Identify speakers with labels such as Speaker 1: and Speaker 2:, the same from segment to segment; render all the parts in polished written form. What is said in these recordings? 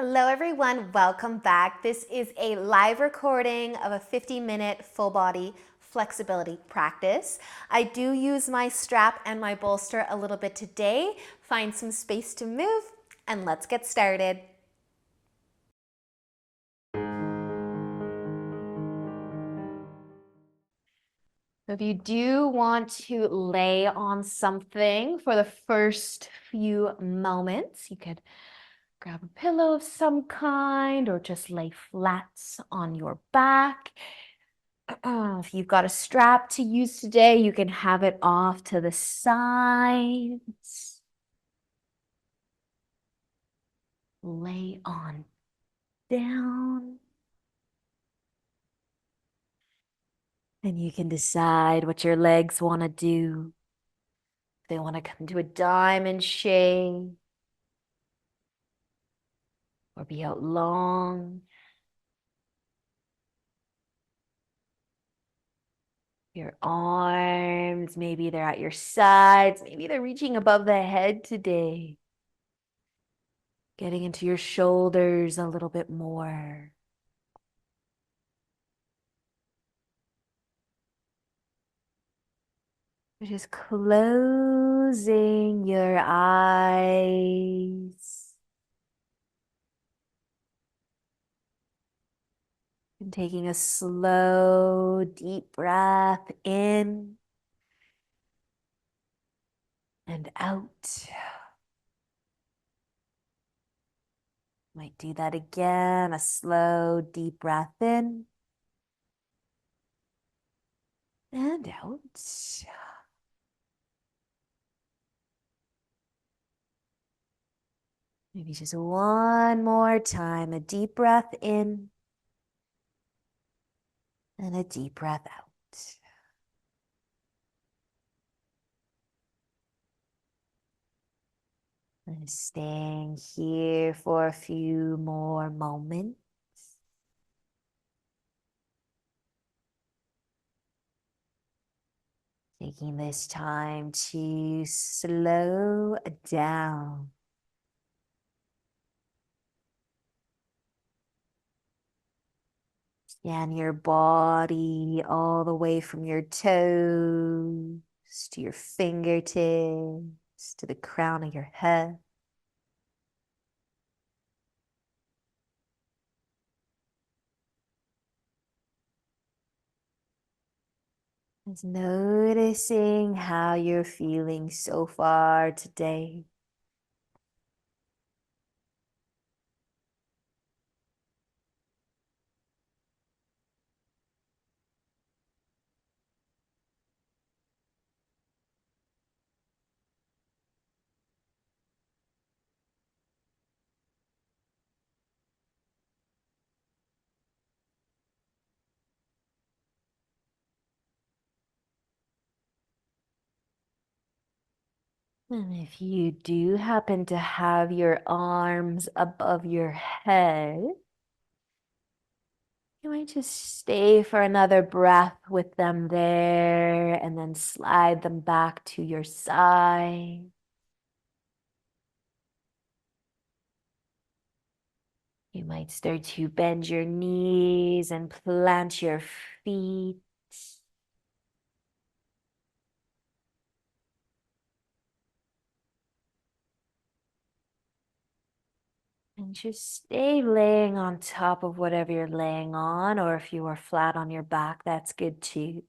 Speaker 1: Hello everyone, welcome back. This is a live recording of a 50-minute full body flexibility practice. I do use my strap and my bolster a little bit today. Find some space to move and let's get started. So if you do want to lay on something for the first few moments, you could grab a pillow of some kind or just lay flat on your back. If you've got a strap to use today, you can have it off to the sides. Lay on down. And you can decide what your legs want to do. If they want to come to a diamond shape or be out long. Your arms, maybe they're at your sides, maybe they're reaching above the head today. Getting into your shoulders a little bit more. Just closing your eyes and taking a slow, deep breath in and out. Might do that again, a slow, deep breath in and out. Maybe just one more time, a deep breath in and a deep breath out. And staying here for a few more moments. Taking this time to slow down. Scan your body all the way from your toes to your fingertips to the crown of your head. Just noticing how you're feeling so far today. And if you do happen to have your arms above your head, you might just stay for another breath with them there and then slide them back to your side. You might start to bend your knees and plant your feet. And just stay laying on top of whatever you're laying on, or if you are flat on your back, that's good too.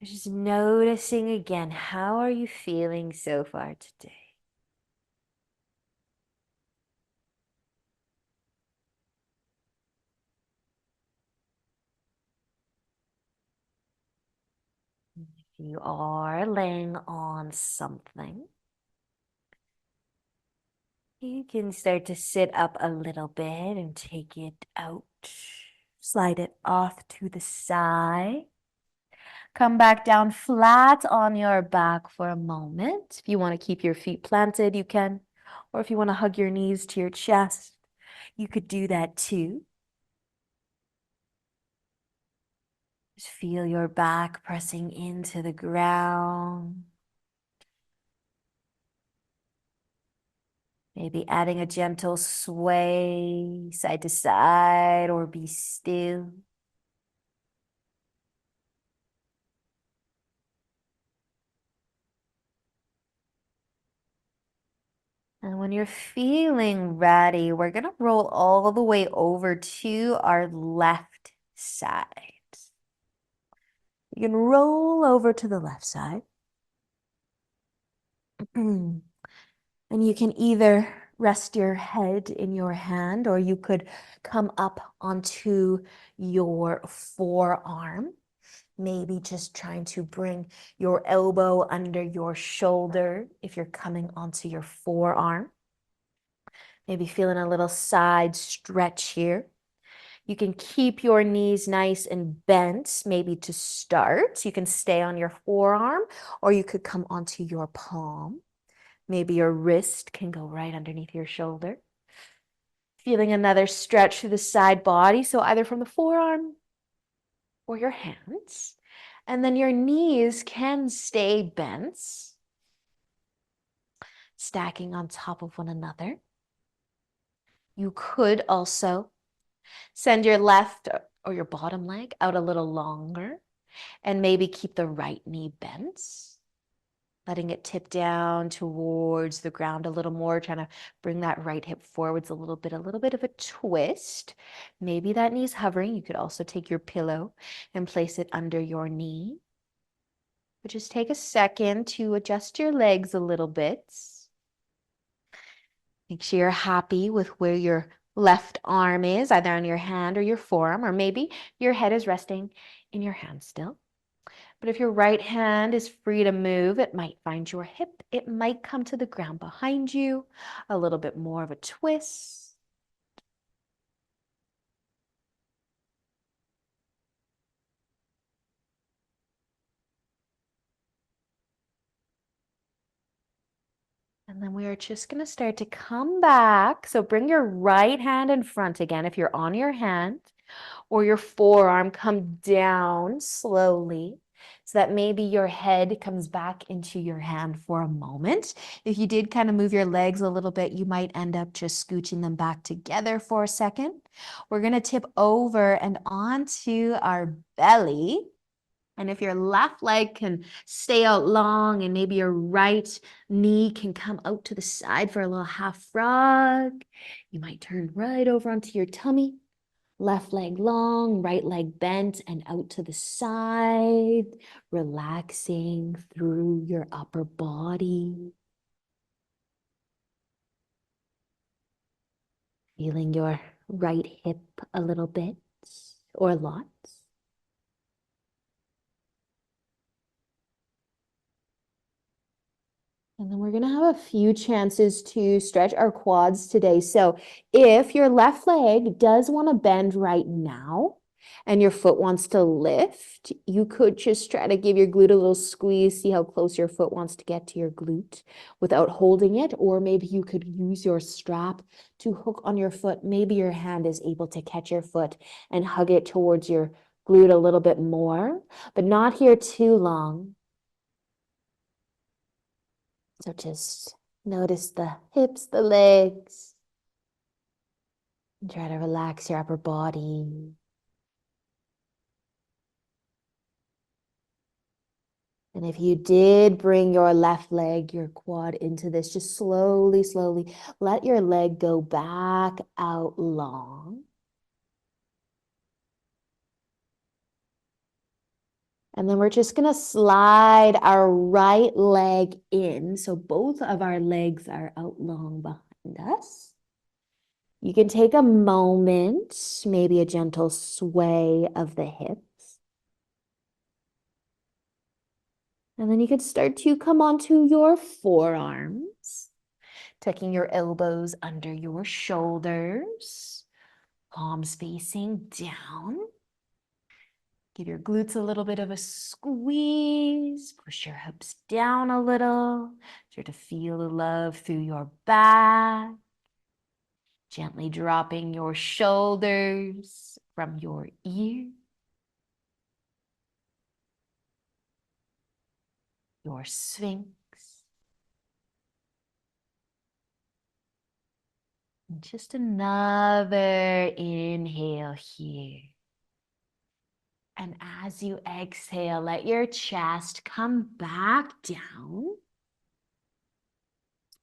Speaker 1: Just noticing again, how are you feeling so far today? If you are laying on something, you can start to sit up a little bit and take it out. Slide it off to the side. Come back down flat on your back for a moment. If you want to keep your feet planted, you can. Or if you want to hug your knees to your chest, you could do that too. Just feel your back pressing into the ground. Maybe adding a gentle sway side to side or be still. And when you're feeling ready, we're going to roll all the way over to our left side. You can roll over to the left side. And you can either rest your head in your hand or you could come up onto your forearm. Maybe just trying to bring your elbow under your shoulder if you're coming onto your forearm. Maybe feeling a little side stretch here. You can keep your knees nice and bent, maybe to start. You can stay on your forearm or you could come onto your palm. Maybe your wrist can go right underneath your shoulder. Feeling another stretch through the side body, so either from the forearm or your hands. And then your knees can stay bent, stacking on top of one another. You could also send your left or your bottom leg out a little longer and maybe keep the right knee bent, letting it tip down towards the ground a little more, trying to bring that right hip forwards a little bit of a twist. Maybe that knee's hovering. You could also take your pillow and place it under your knee. But just take a second to adjust your legs a little bit. Make sure you're happy with where your left arm is, either on your hand or your forearm, or maybe your head is resting in your hand still. But if your right hand is free to move, it might find your hip. It might come to the ground behind you. A little bit more of a twist. And then we are just going to start to come back. So bring your right hand in front again. If you're on your hand or your forearm, come down slowly so that maybe your head comes back into your hand for a moment. If you did kind of move your legs a little bit, you might end up just scooching them back together for a second. We're going to tip over and onto our belly. And if your left leg can stay out long and maybe your right knee can come out to the side for a little half frog, you might turn right over onto your tummy. Left leg long, right leg bent and out to the side, relaxing through your upper body. Feeling your right hip a little bit or lots. And then we're going to have a few chances to stretch our quads today. So if your left leg does want to bend right now and your foot wants to lift, you could just try to give your glute a little squeeze, see how close your foot wants to get to your glute without holding it. Or maybe you could use your strap to hook on your foot. Maybe your hand is able to catch your foot and hug it towards your glute a little bit more, but not here too long. So just notice the hips, the legs, and try to relax your upper body. And if you did bring your left leg, your quad into this, just slowly, slowly let your leg go back out long. And then we're just going to slide our right leg in. So both of our legs are out long behind us. You can take a moment, maybe a gentle sway of the hips. And then you can start to come onto your forearms, tucking your elbows under your shoulders, palms facing down. Give your glutes a little bit of a squeeze. Push your hips down a little. Start to feel the love through your back. Gently dropping your shoulders from your ear. Your sphinx. Just another inhale here. And as you exhale, let your chest come back down.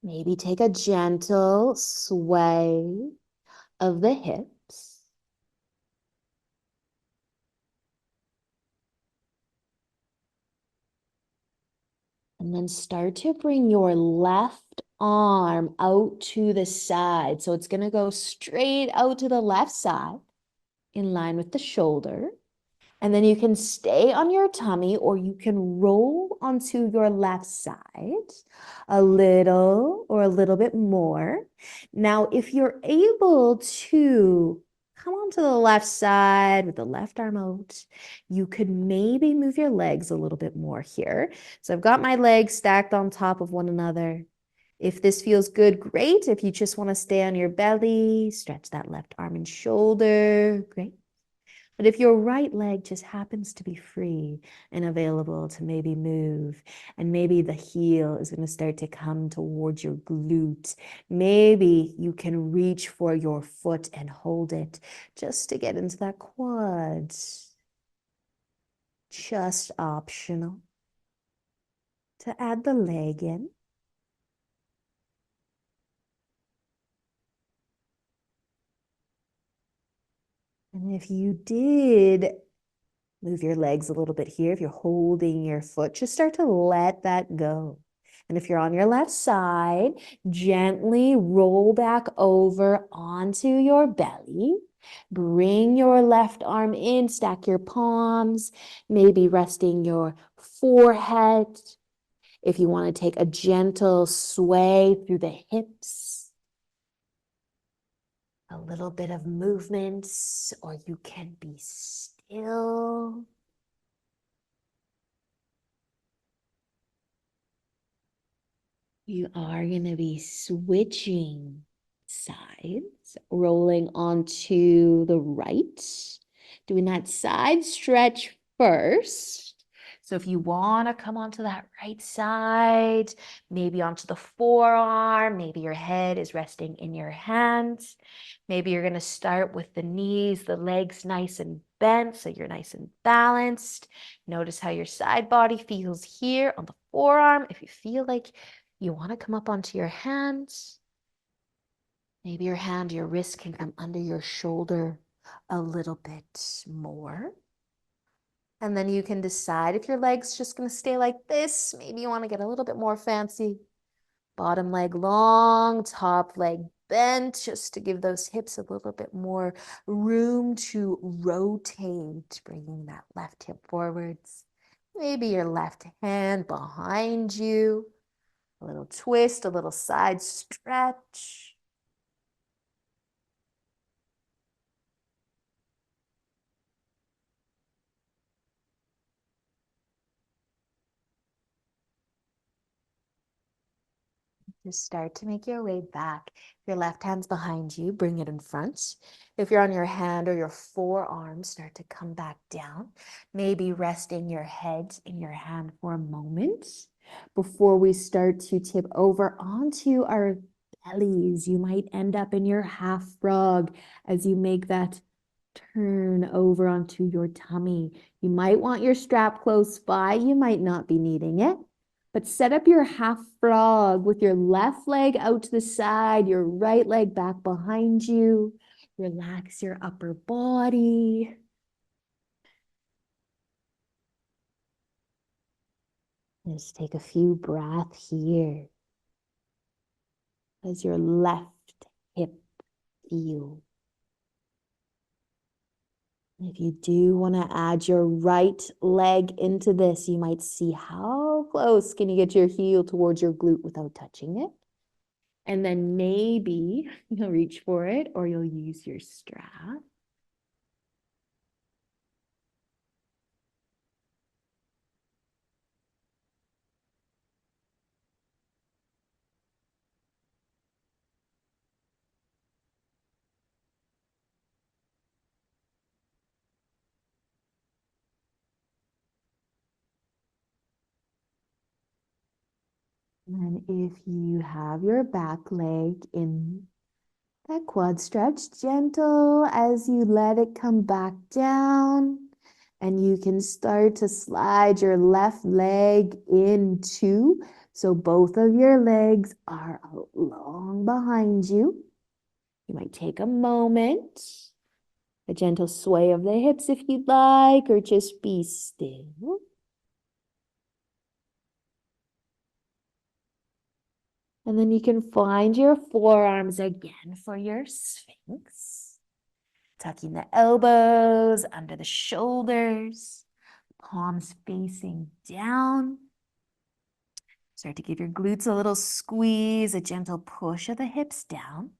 Speaker 1: Maybe take a gentle sway of the hips. And then start to bring your left arm out to the side. So it's going to go straight out to the left side in line with the shoulder. And then you can stay on your tummy or you can roll onto your left side a little or a little bit more. Now, if you're able to come onto the left side with the left arm out, you could maybe move your legs a little bit more here. So I've got my legs stacked on top of one another. If this feels good, great. If you just want to stay on your belly, stretch that left arm and shoulder, great. But if your right leg just happens to be free and available to maybe move, and maybe the heel is going to start to come towards your glute, maybe you can reach for your foot and hold it just to get into that quad. Just optional to add the leg in. And if you did move your legs a little bit here, if you're holding your foot, just start to let that go. And if you're on your left side, gently roll back over onto your belly. Bring your left arm in, stack your palms, maybe resting your forehead. If you want to take a gentle sway through the hips, a little bit of movement, or you can be still. You are going to be switching sides, rolling onto the right, doing that side stretch first. So if you want to come onto that right side, maybe onto the forearm, maybe your head is resting in your hands. Maybe you're going to start with the knees, the legs nice and bent, so you're nice and balanced. Notice how your side body feels here on the forearm. If you feel like you want to come up onto your hands, maybe your wrist can come under your shoulder a little bit more. And then you can decide if your leg's just going to stay like this. Maybe you want to get a little bit more fancy. Bottom leg long, top leg bent, just to give those hips a little bit more room to rotate, bringing that left hip forwards. Maybe your left hand behind you. A little twist, a little side stretch. Just start to make your way back. Your left hand's behind you, bring it in front. If you're on your hand or your forearm, start to come back down. Maybe resting your head in your hand for a moment before we start to tip over onto our bellies. You might end up in your half frog as you make that turn over onto your tummy. You might want your strap close by. You might not be needing it. But set up your half frog with your left leg out to the side, your right leg back behind you. Relax your upper body. Just take a few breaths here as your left hip feels. If you do want to add your right leg into this, you might see how close can you get your heel towards your glute without touching it. And then maybe you'll reach for it or you'll use your strap. And if you have your back leg in That quad stretch, gentle as you let it come back down. And you can start to slide your left leg in too. So both of your legs are long behind you. You might take a moment, a gentle sway of the hips if you'd like, or just be still. And then you can find your forearms again for your Sphinx. Tucking the elbows under the shoulders, palms facing down. Start to give your glutes a little squeeze, a gentle push of the hips down.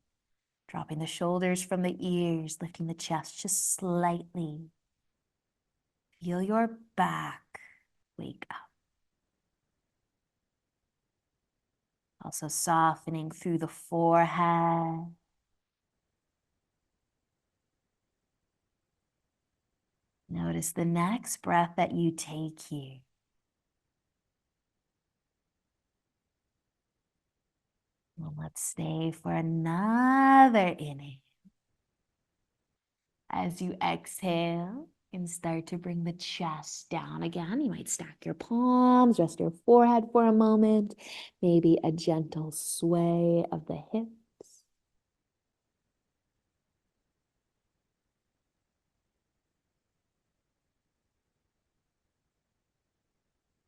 Speaker 1: Dropping the shoulders from the ears, lifting the chest just slightly. Feel your back wake up. Also softening through the forehead. Notice the next breath that you take here. Well, let's stay for another inhale. As you exhale, you can start to bring the chest down again. You might stack your palms, rest your forehead for a moment, maybe a gentle sway of the hips.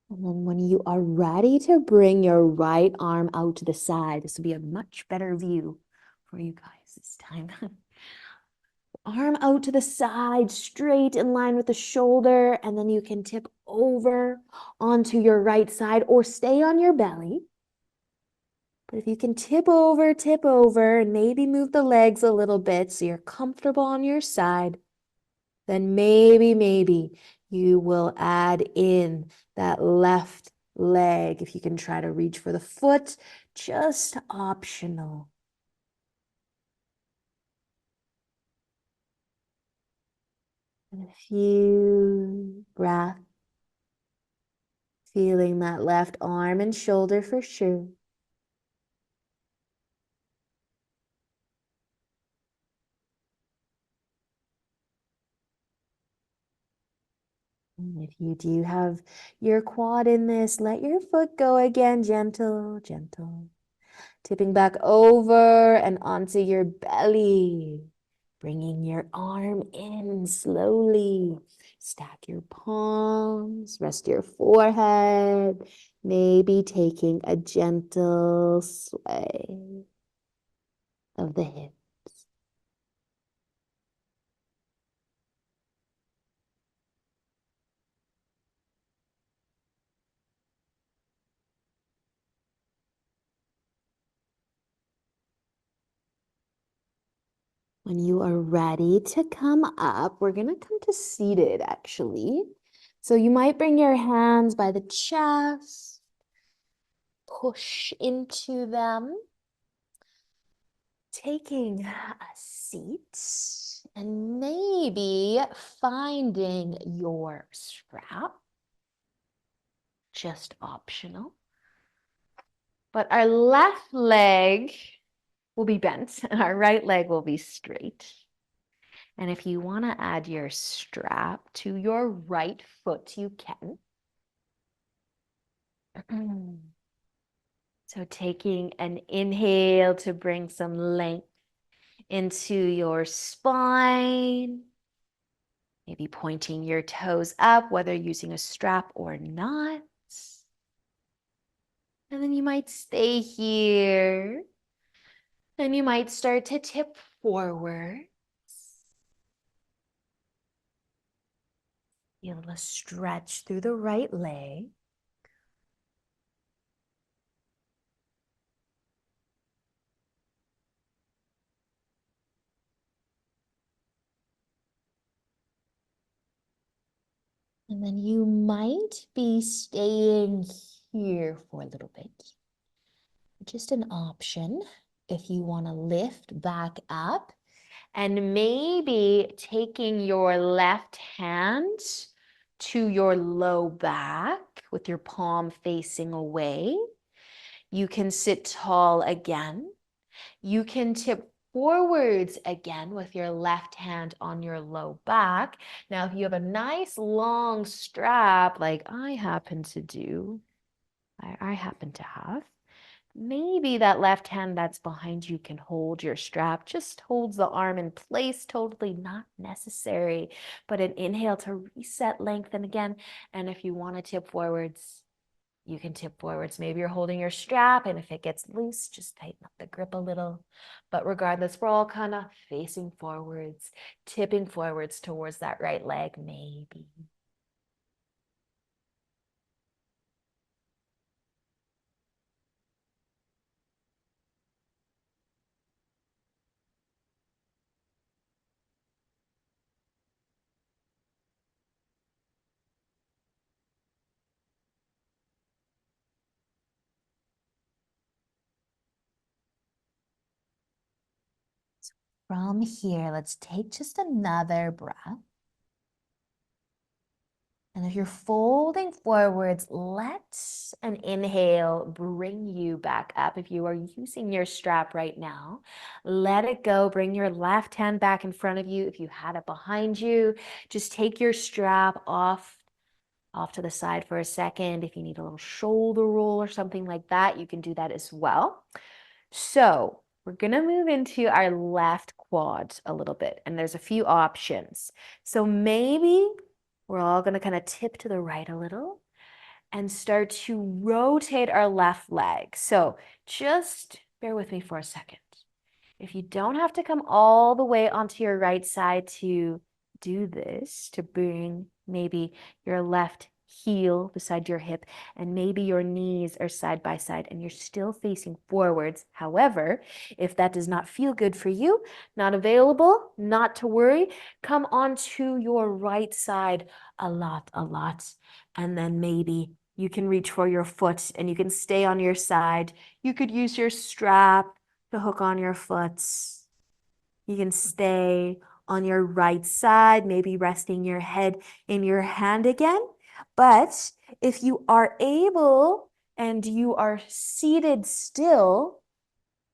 Speaker 1: And then when you are ready to bring your right arm out to the side, this will be a much better view for you guys this time. Arm out to the side, straight in line with the shoulder, and then you can tip over onto your right side or stay on your belly. But if you can tip over, and maybe move the legs a little bit so you're comfortable on your side, then maybe you will add in that left leg. If you can try to reach for the foot, just optional. And a few breaths, feeling that left arm and shoulder for sure. And if you do have your quad in this, let your foot go again, gentle, gentle. Tipping back over and onto your belly. Bringing your arm in slowly. Stack your palms, rest your forehead. Maybe taking a gentle sway of the hips. When you are ready to come up, we're going to come to seated actually. So you might bring your hands by the chest, push into them, taking a seat and maybe finding your strap, just optional. But our left leg will be bent and our right leg will be straight. And if you want to add your strap to your right foot, you can. So taking an inhale to bring some length into your spine. Maybe pointing your toes up, whether using a strap or not. And then you might stay here. And you might start to tip forward. Feel a stretch through the right leg. And then you might be staying here for a little bit. Just an option if you want to lift back up and maybe taking your left hand to your low back with your palm facing away. You can sit tall again. You can tip forwards again with your left hand on your low back. Now, if you have a nice long strap like I happen to do, I happen to have, maybe that left hand that's behind you can hold your strap, just holds the arm in place, totally not necessary, but an inhale to reset, lengthen again. And if you want to tip forwards, you can tip forwards. Maybe you're holding your strap, and if it gets loose, just tighten up the grip a little. But regardless, we're all kind of facing forwards, tipping forwards towards that right leg, maybe. From here, let's take just another breath. And if you're folding forwards, let an inhale bring you back up. If you are using your strap right now, let it go. Bring your left hand back in front of you. If you had it behind you, just take your strap off to the side for a second. If you need a little shoulder roll or something like that, you can do that as well. So we're gonna move into our left quad a little bit, and there's a few options. So maybe we're all gonna kind of tip to the right a little and start to rotate our left leg. So just bear with me for a second. If you don't have to come all the way onto your right side to do this, to bring maybe your left heel beside your hip, and maybe your knees are side by side and you're still facing forwards. However, if that does not feel good for you, not available, not to worry, come onto your right side a lot, and then maybe you can reach for your foot and you can stay on your side. You could use your strap to hook on your foot. You can stay on your right side, maybe resting your head in your hand again. But if you are able and you are seated still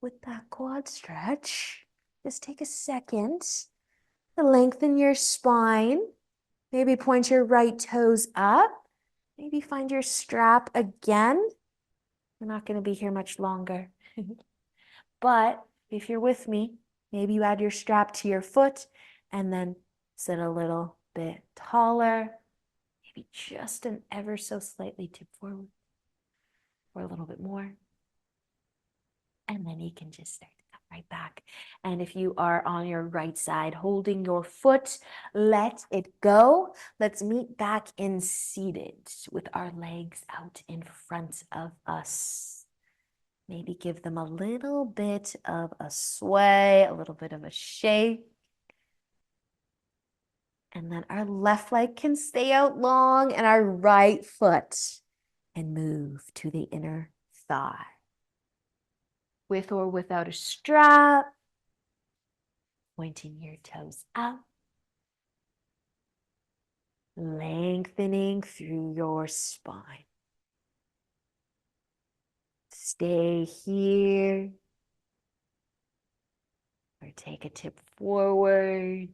Speaker 1: with that quad stretch, just take a second to lengthen your spine. Maybe point your right toes up. Maybe find your strap again. We're not going to be here much longer. But if you're with me, maybe you add your strap to your foot and then sit a little bit taller, maybe just an ever so slightly tip forward or a little bit more. And then you can just start to come right back. And if you are on your right side, holding your foot, let it go. Let's meet back in seated with our legs out in front of us. Maybe give them a little bit of a sway, a little bit of a shake. And then our left leg can stay out long and our right foot can move to the inner thigh. With or without a strap, pointing your toes up, lengthening through your spine. Stay here or take a tip forwards.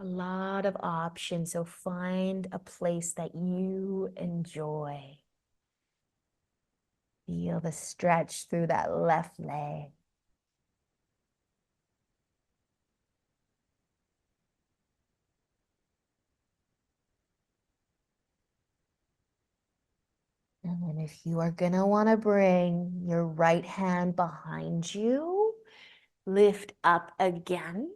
Speaker 1: A lot of options, so find a place that you enjoy. Feel the stretch through that left leg. And then if you are gonna wanna bring your right hand behind you, lift up again.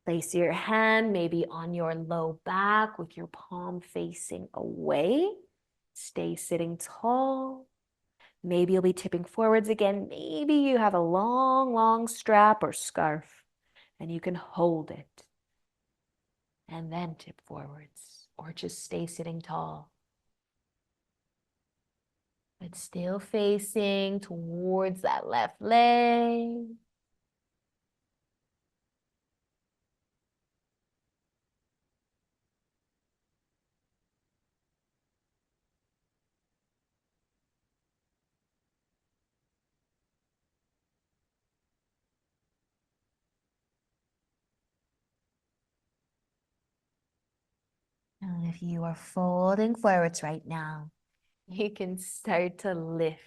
Speaker 1: Place your hand maybe on your low back with your palm facing away. Stay sitting tall. Maybe you'll be tipping forwards again. Maybe you have a long strap or scarf and you can hold it and then tip forwards or just stay sitting tall. But still facing towards that left leg. if you are folding forwards right now, you can start to lift.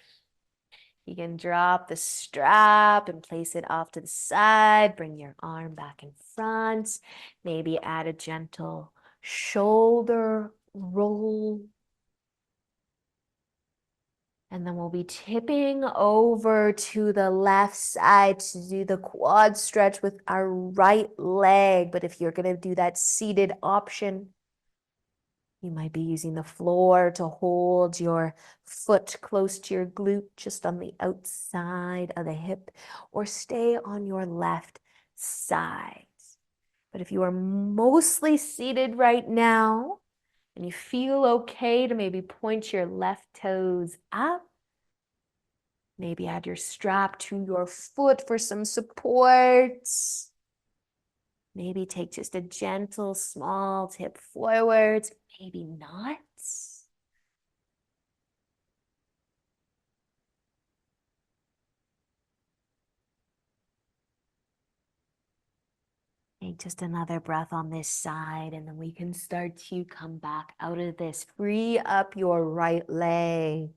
Speaker 1: You can drop the strap and place it off to the side. Bring your arm back in front. Maybe add a gentle shoulder roll. And then we'll be tipping over to the left side to do the quad stretch with our right leg. But if you're going to do that seated option, you might be using the floor to hold your foot close to your glute, just on the outside of the hip, or stay on your left side. But if you are mostly seated right now and you feel okay to maybe point your left toes up, maybe add your strap to your foot for some support. Maybe take just a gentle, small tip forwards, maybe not. Take just another breath on this side, and then we can start to come back out of this. Free up your right leg.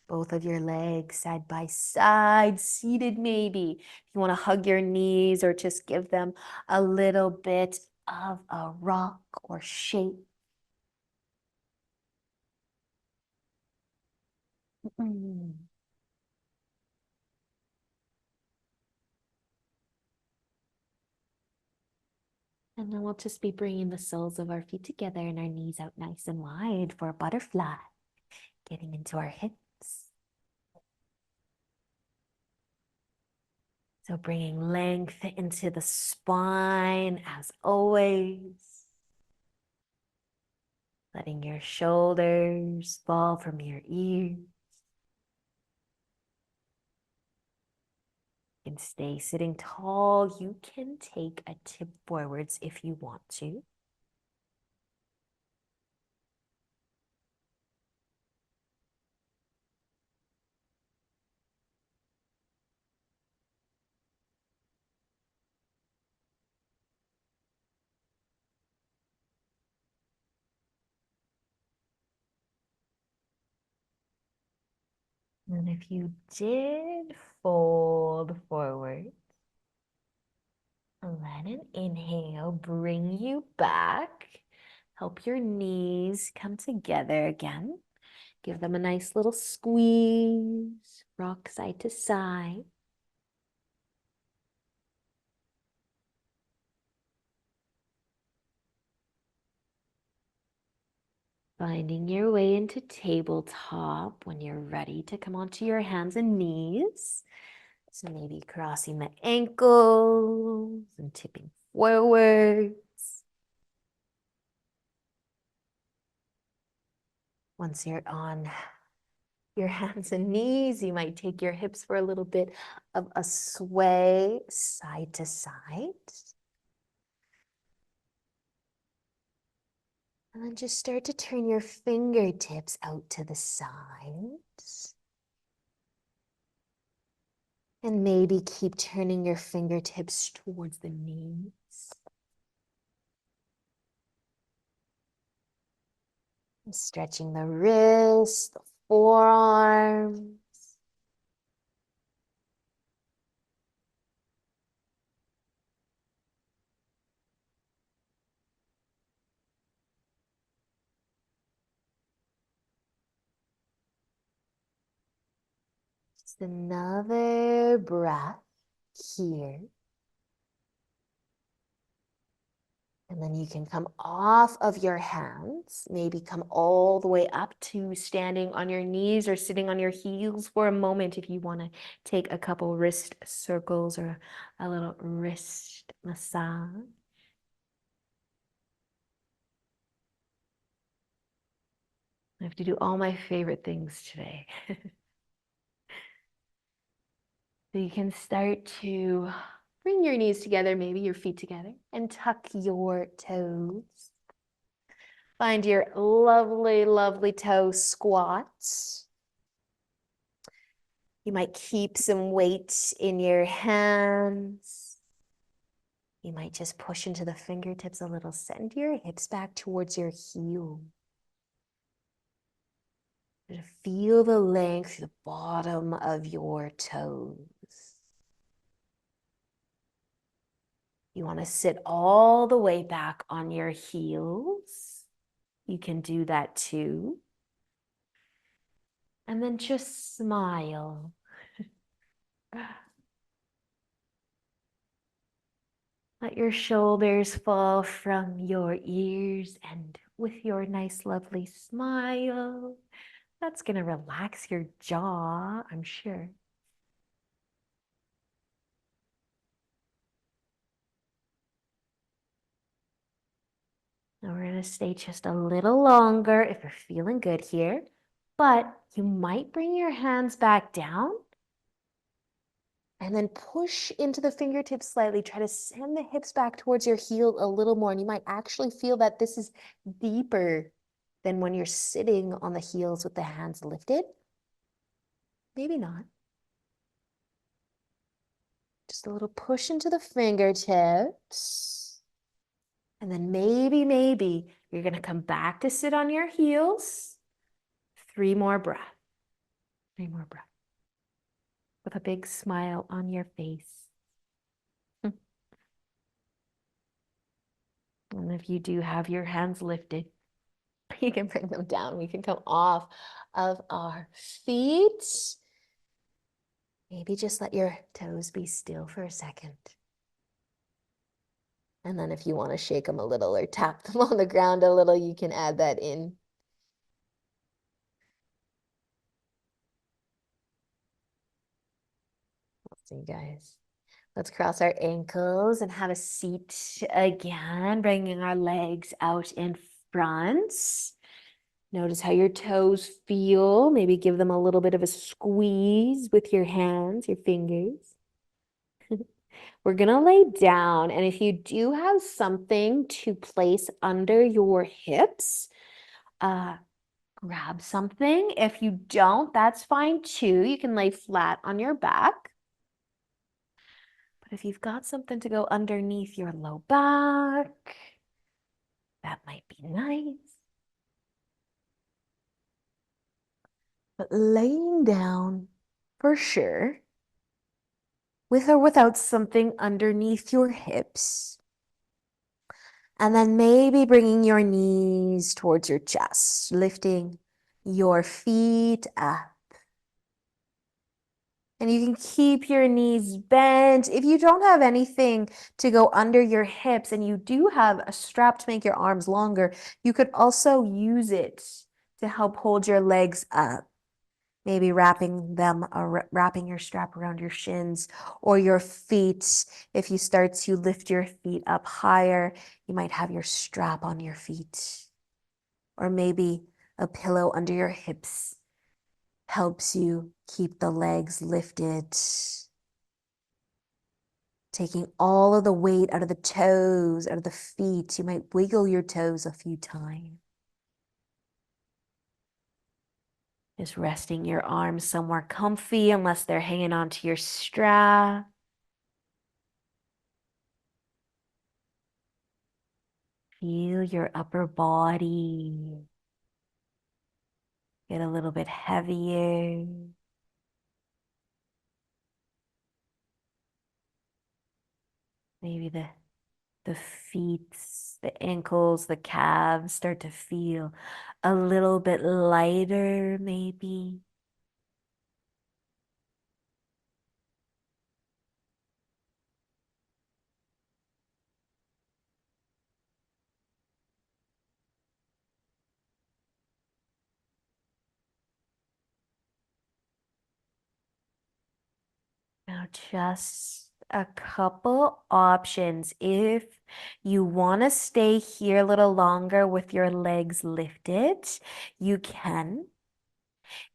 Speaker 1: Both of your legs side by side, seated maybe. If you want to hug your knees or just give them a little bit of a rock or shake. And then we'll just be bringing the soles of our feet together and our knees out nice and wide for a butterfly. Getting into our hips. So bringing length into the spine as always. Letting your shoulders fall from your ears. You can stay sitting tall. You can take a tip forwards if you want to. And if you did fold forward, let an inhale bring you back. Help your knees come together again. Give them a nice little squeeze. Rock side to side. Finding your way into tabletop when you're ready to come onto your hands and knees. So maybe crossing the ankles and tipping forwards. Once you're on your hands and knees, you might take your hips for a little bit of a sway side to side. And then just start to turn your fingertips out to the sides. And maybe keep turning your fingertips towards the knees. Stretching the wrists, the forearms. Just another breath here. And then you can come off of your hands, maybe come all the way up to standing on your knees or sitting on your heels for a moment if you want to take a couple wrist circles or a little wrist massage. I have to do all my favorite things today. So you can start to bring your knees together, maybe your feet together, and tuck your toes. Find your lovely, lovely toe squats. You might keep some weight in your hands. You might just push into the fingertips a little. Send your hips back towards your heel. Feel the length through the bottom of your toes. You want to sit all the way back on your heels. You can do that too. And then just smile. Let your shoulders fall from your ears, and with your nice, lovely smile, that's going to relax your jaw, I'm sure. Now we're going to stay just a little longer if you're feeling good here, but you might bring your hands back down and then push into the fingertips slightly. Try to send the hips back towards your heel a little more, and you might actually feel that this is deeper than when you're sitting on the heels with the hands lifted. Maybe not. Just a little push into the fingertips. And then maybe you're going to come back to sit on your heels. 3 more breaths. 3 more breaths. With a big smile on your face. And if you do have your hands lifted, you can bring them down. We can come off of our feet. Maybe just let your toes be still for a second. And then if you want to shake them a little or tap them on the ground a little, you can add that in. Let's see, guys. Let's cross our ankles and have a seat again, bringing our legs out in front. Notice how your toes feel. Maybe give them a little bit of a squeeze with your hands, your fingers. We're going to lay down, and if you do have something to place under your hips, grab something. If you don't, that's fine too. You can lay flat on your back. But if you've got something to go underneath your low back, that might be nice. But laying down, for sure, with or without something underneath your hips. And then maybe bringing your knees towards your chest, lifting your feet up. And you can keep your knees bent. If you don't have anything to go under your hips and you do have a strap to make your arms longer, you could also use it to help hold your legs up. Maybe wrapping your strap around your shins or your feet. If you start to lift your feet up higher, you might have your strap on your feet. Or maybe a pillow under your hips helps you keep the legs lifted. Taking all of the weight out of the toes, out of the feet. You might wiggle your toes a few times. Just resting your arms somewhere comfy unless they're hanging onto your strap. Feel your upper body get a little bit heavier. Maybe the feet, the ankles, the calves start to feel a little bit lighter, maybe. Now, just a couple options. If you want to stay here a little longer with your legs lifted, you can.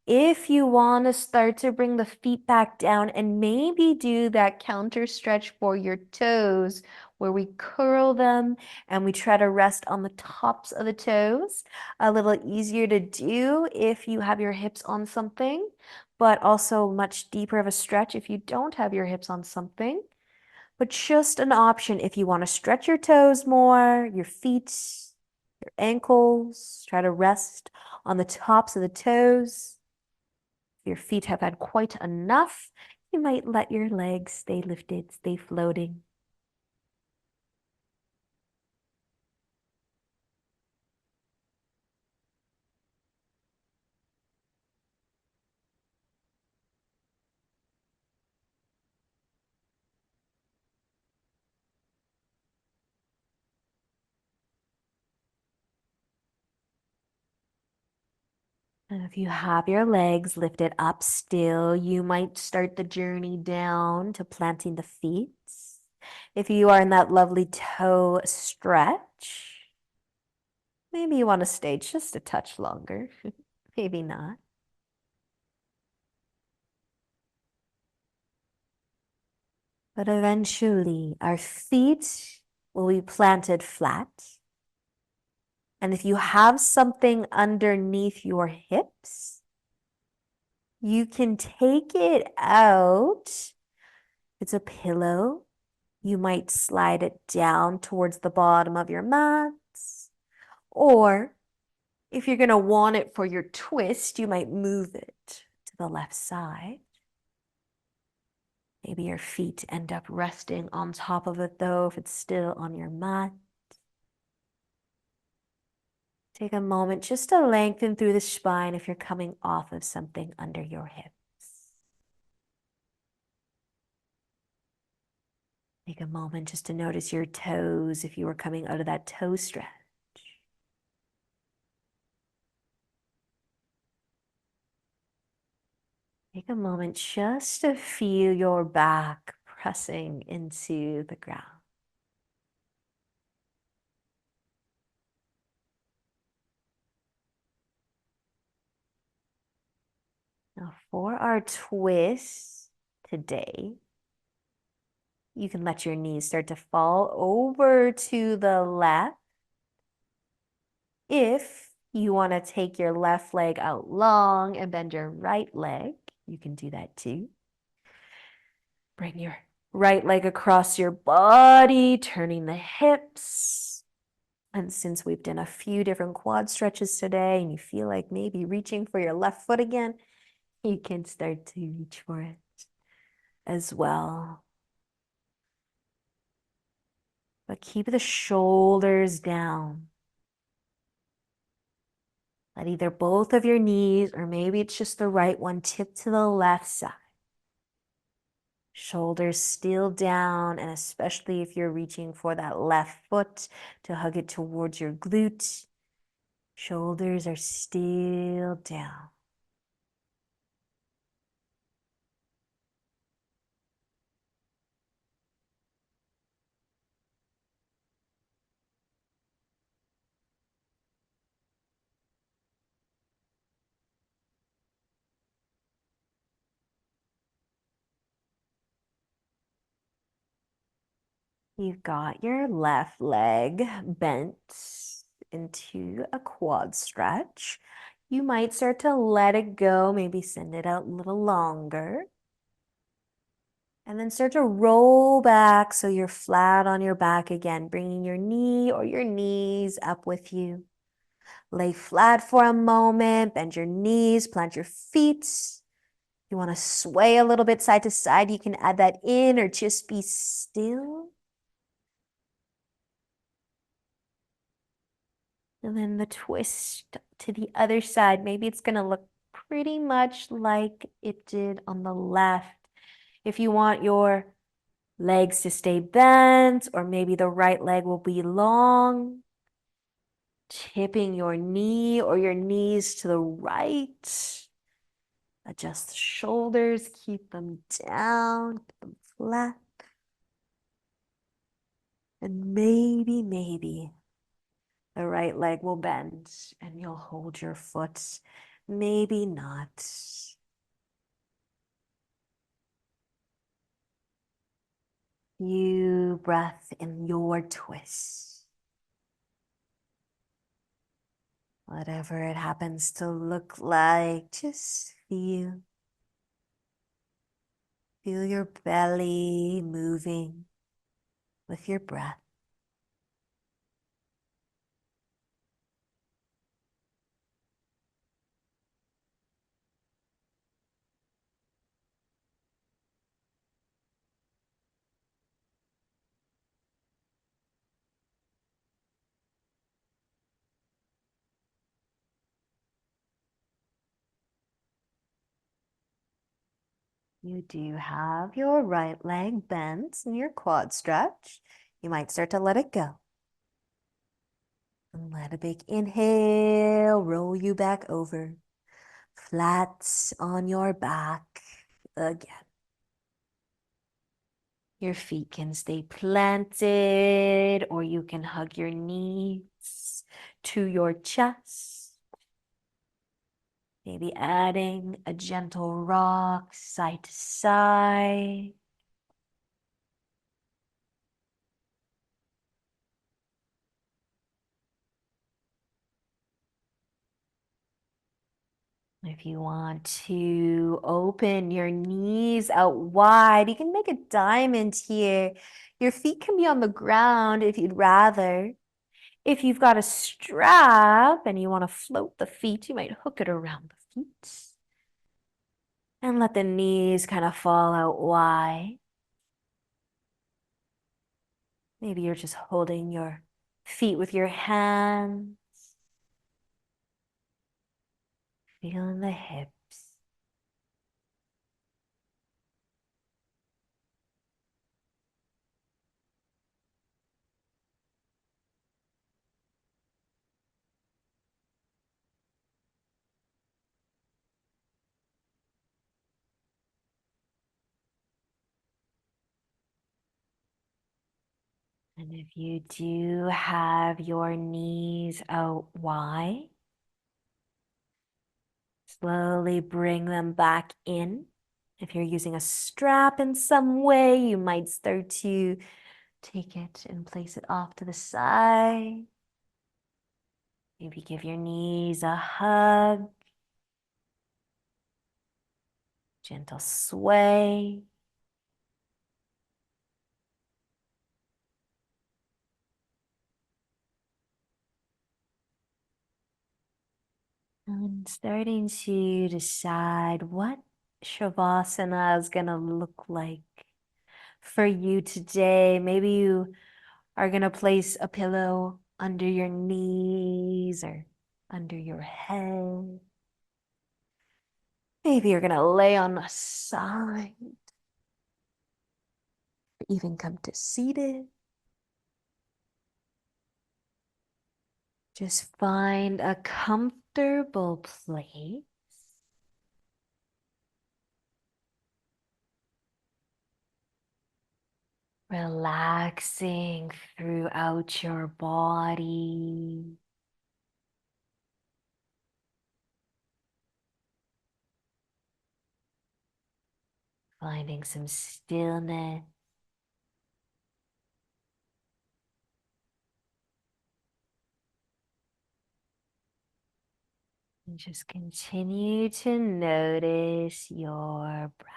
Speaker 1: If you want to start to bring the feet back down and maybe do that counter stretch for your toes, where we curl them and we try to rest on the tops of the toes, a little easier to do if you have your hips on something, but also much deeper of a stretch if you don't have your hips on something. but just an option if you want to stretch your toes more, your feet, your ankles. Try to rest on the tops of the toes. If your feet have had quite enough, you might let your legs stay lifted, stay floating. And if you have your legs lifted up still, you might start the journey down to planting the feet. If you are in that lovely toe stretch, maybe you want to stay just a touch longer. Maybe not. But eventually, our feet will be planted flat. And if you have something underneath your hips, you can take it out. It's a pillow. You might slide it down towards the bottom of your mats. Or if you're going to want it for your twist, you might move it to the left side. Maybe your feet end up resting on top of it though, if it's still on your mat. Take a moment just to lengthen through the spine if you're coming off of something under your hips. Take a moment just to notice your toes if you were coming out of that toe stretch. Take a moment just to feel your back pressing into the ground. Now for our twist today, you can let your knees start to fall over to the left. If you want to take your left leg out long and bend your right leg, you can do that too. Bring your right leg across your body, turning the hips. And since we've done a few different quad stretches today and you feel like maybe reaching for your left foot again, you can start to reach for it as well. But keep the shoulders down. Let either both of your knees, or maybe it's just the right one, tip to the left side. Shoulders still down, and especially if you're reaching for that left foot to hug it towards your glute, shoulders are still down. You've got your left leg bent into a quad stretch. You might start to let it go, maybe send it out a little longer. And then start to roll back so you're flat on your back again, bringing your knee or your knees up with you. Lay flat for a moment, bend your knees, plant your feet. You want to sway a little bit side to side, you can add that in or just be still. And then the twist to the other side. Maybe it's going to look pretty much like it did on the left. If you want your legs to stay bent, or maybe the right leg will be long, tipping your knee or your knees to the right. Adjust the shoulders, keep them down, keep them flat. And maybe the right leg will bend and you'll hold your foot. Maybe not. You breath in your twist. Whatever it happens to look like, just feel. Feel your belly moving. with your breath. You do have your right leg bent and your quad stretch. You might start to let it go. And let a big inhale roll you back over, flat on your back again. Your feet can stay planted, or you can hug your knees to your chest. Maybe adding a gentle rock side to side. If you want to open your knees out wide, you can make a diamond here. Your feet can be on the ground if you'd rather. If you've got a strap and you want to float the feet, you might hook it around the feet. And let the knees kind of fall out wide. Maybe you're just holding your feet with your hands, feeling the hips. And if you do have your knees out wide, slowly bring them back in. If you're using a strap in some way, you might start to take it and place it off to the side. Maybe give your knees a hug, gentle sway. And starting to decide what Shavasana is going to look like for you today. Maybe you are going to place a pillow under your knees or under your head. Maybe you're going to lay on a side, or even come to seated. Just find a comfortable place. Relaxing throughout your body. Finding some stillness. And just continue to notice your breath.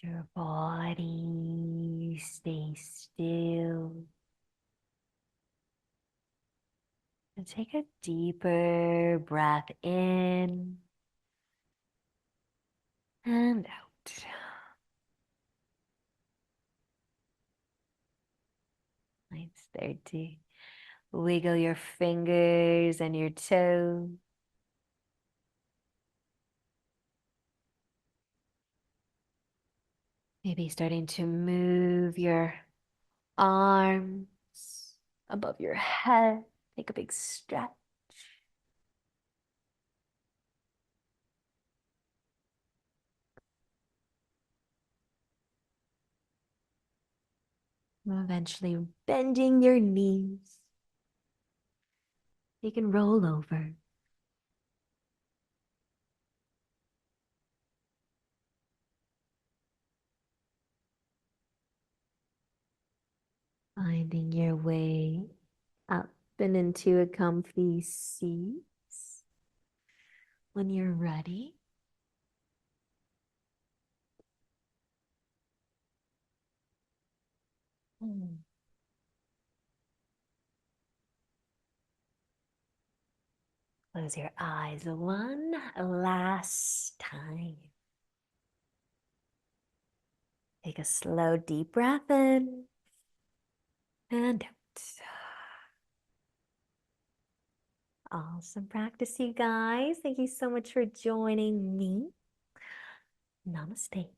Speaker 1: Your body stay still. And take a deeper breath in and out. Nice. There to wiggle your fingers and your toes. Maybe starting to move your arms above your head. Take a big stretch. Eventually bending your knees. You can roll over. Finding your way up and into a comfy seat. When you're ready, close your eyes one last time. Take a slow, deep breath in and out. Awesome practice, you guys. Thank you so much for joining me. Namaste.